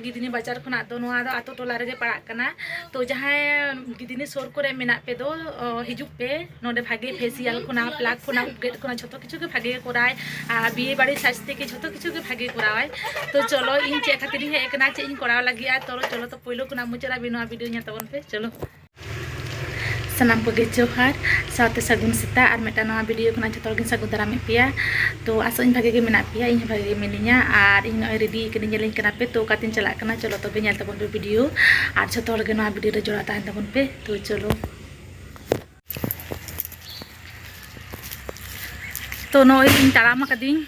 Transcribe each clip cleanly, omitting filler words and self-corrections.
गिदिनी बाजार खुना दो नोआ दो आतो टोला रेगे पड़ा कना तो जहां गिदिनी सोर करे मेना पे दो हिजुक पे नोडे भागे फेसियल खुना प्लाक खुना उपगेट खुना झोतो किछु के भागे कराय आ बिए बाड़ी शास्ते के झोतो किछु के भागे कराय तो चलो इन चे खातिर हे एकना चे इन कराव लगी आ तो चलो तो पहिलो खुना मुचरा बिनो वीडियो nya tabon पे चलो sanam ko gejohar saate sagun sita ar meta nawa video kuna jotol gin sagun daram pia to aso in bhage ge mena pia in bhage ge meninya ar in ready kini nyelin kana pe to katin chalak kana cholo to be nyal tabon video ar jotol ge nawa video re jora tahan tabon pe to cholo to no in taram kading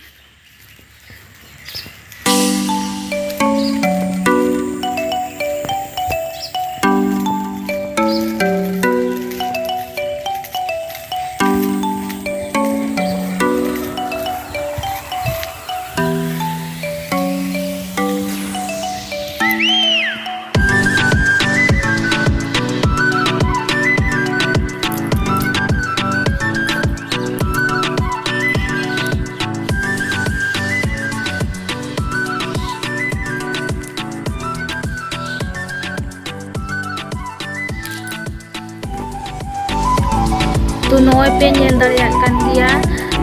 तो नोय पे nail दाड़ियात कान गिया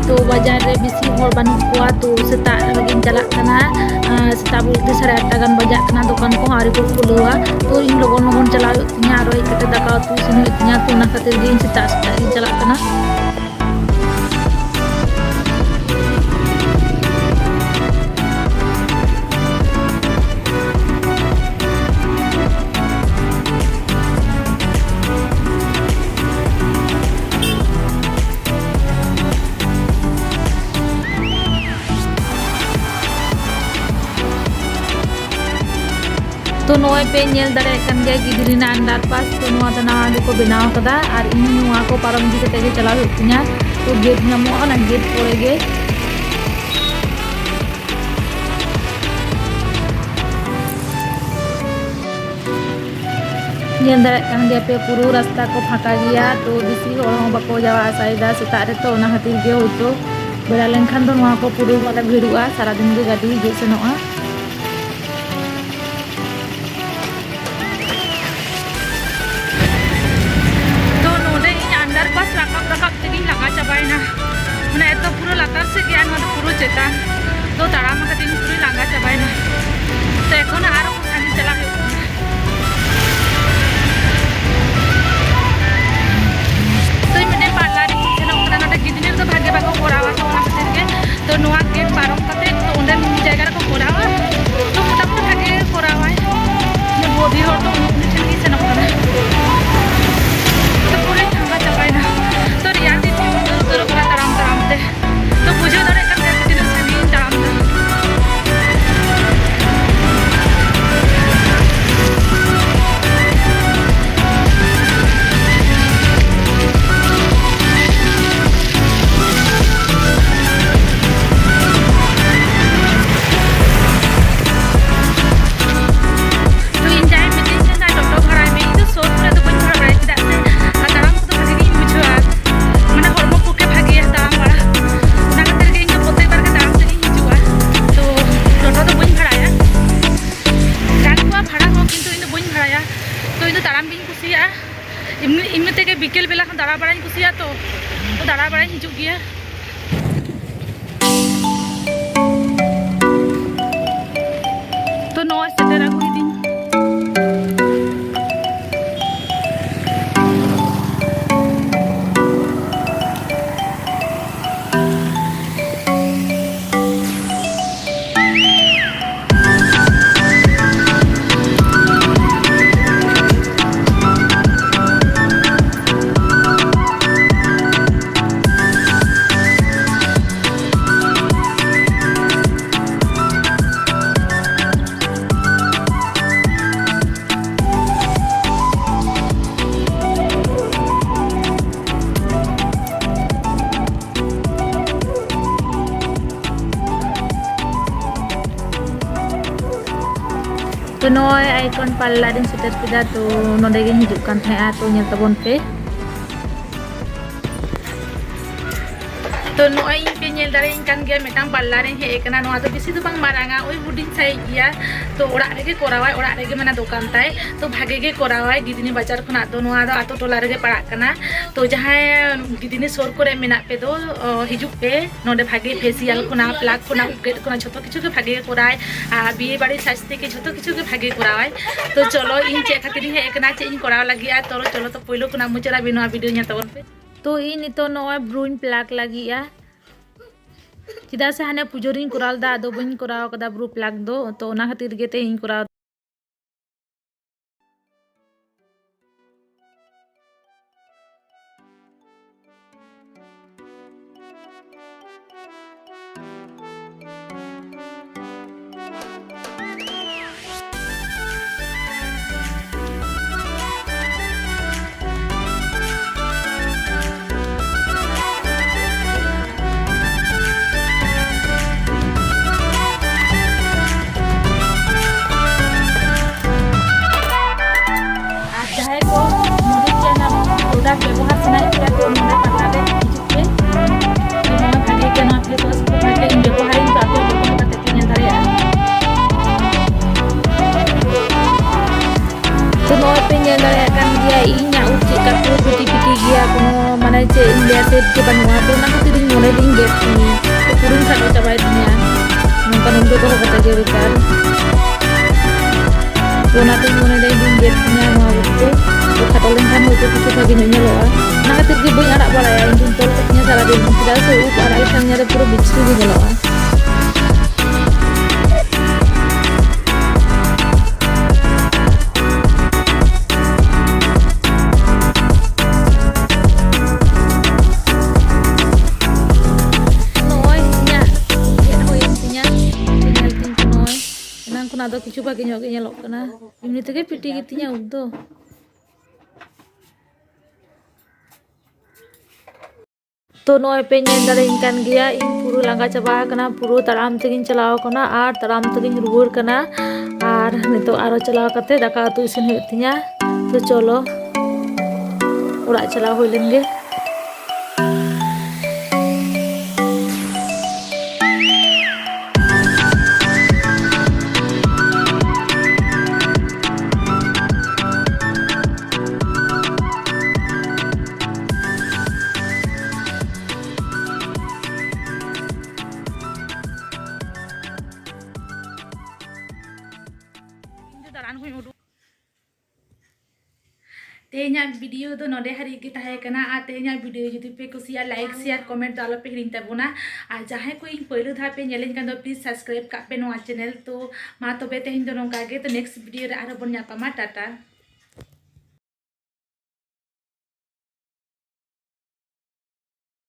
तो बाजार रे BC हर बानु कोआ तो सेता लगिन चलाक कना सेता बोलते 8:30 गान बजाक कना दुकान को हारी को खुलुआ तो इन लोगन लोगन चला nya roi kete daka tu sinu nya tu na khatir din seta seta चलाक कना तो नोय पे नेल दाड़े कान गया गिदिरिना अंडर पास तो नोआ तना आगे को बनाव कदा और इन नोआ को पारम दी कते गे चला हुतिया तो गेट नमो ना गेट पड़े गे नेल दाड़े कान गया पे पूरा रास्ता को फाका गया तो बिसी और हो बको जावा साइदा सेता रे तो ना खातिर गे होतो बेड़ा लेनखान तो नोआ को पूरा वाला भिड़ुआ सारा दिन गे गाड़ी गे सेनोआ लंगा चाबाय ना मैंने तो पूरा लातार से गया ना तो पूरा चेतान तो ताराम का दिन पूरी लंगा चाबाय ना तो एखोन आरो सानी चला तो मैंने पार्लर रे कुछ ना उतना ना गिदिने तो भागे बाको कोरावा तो ना खातिर के तो नोआ गेट पारम कते तो ओंडे जायगा रे को कोरावा तो मोटा मोटा भागे कोरावा ने बोधी हर तो उन्हें चली से ना करा तो पूरे लंगा चाबाय ना तो रियान दी तो ताराम ताराम ते तो बुझो दरे करते दिन सनी ताराम तो इन जाए में दिन से डॉक्टर घर आए में तो सोच पूरा तो कुछ खराब रहे थे ताराम को तो भागे की बुझो मैंने हॉर्मोन को के भागे ताराम वाला ना खातिर के इनका पोते बार के ताराम से हिजुआ तो टोटो तो बइन भाड़ाया गाड़ी को भाड़ा हो किंतु इन बइन भाड़ाया तो इन ताराम बिन कुसिया इमने ते के बिकेल बेला खन दाड़ा बड़ाई कुसिया तो दाड़ा बड़ाई हिजु गिया तो नो सेटेरा हुई दिन तो नोय आइकन पार्लर दिन सेटर किदा तो नोडे गे हिजुक कान थाया तो नेल ताबन पे तो नोय इन पे nyel daring kan gaya metang parlour yang he ekana no ado bisi tu bang maranga oi huding sai gya to orak rege korawai orak rege mana dokan tai to bhage ge korawai gidini bazar khona do no ado ato tola rege parak kana to jahay gidini sor kore menak pe do hijuk pe node bhage facial khona plug khona upgrade khona jhoto kichu ge bhage korai biye bari sajte ke jhoto kichu ge bhage korawai to cholo in che khatiri he ekana che in koraw lagi a to cholo to poilo khona muchara binoa video nya tabon pe to in ito no bruin plug lagi ya Cida se hane pujorin koral da do bun koraw kada bru plug do to ona khatir ge te in koraw व्यवहार सनाई किया तो उन्होंने पढ़ाते हिजुक पे memang bagi ke nak le tos ko bagi in व्यवहार इन काफी लोगों का तकिया दारे तो no pe nya daре akan dia inya uci ka tu piti dia kono mana je india se ke banua to na tu ding mone ding get ni to purun khalo Chabay dunia nongka nongko ko kata ge bekar to na tu mone ding get nya no uci kata lengkap itu kita bagi nyelo nah ketika ibu anak balaya yang juntol katanya salah dia tidak seup ada ikannya ada pura bicsu di nyelo Ada kicu bagi nyelok kena ini tuh kayak piti gitunya udah तो नॉय पे दारें कान गया इन पुरु लंगा चाबा कना पुरु ताराम तगिन चलाव कना are Taram तगिन रुवर कना are नितो आरो चलाव कते दाका उतु इसिन हुयुग तिया तो चलो ओरा चलाव हुई लेंगे Tehnya video do node hari kita hai kana tehnya video jodi pe kusia like share comment do alo pe hiring tabona jahe ko in poilo dha pe nyelen kan do please subscribe ka pe no channel to ma to be tehin do nongka ge to next video re aro bon nyapama tata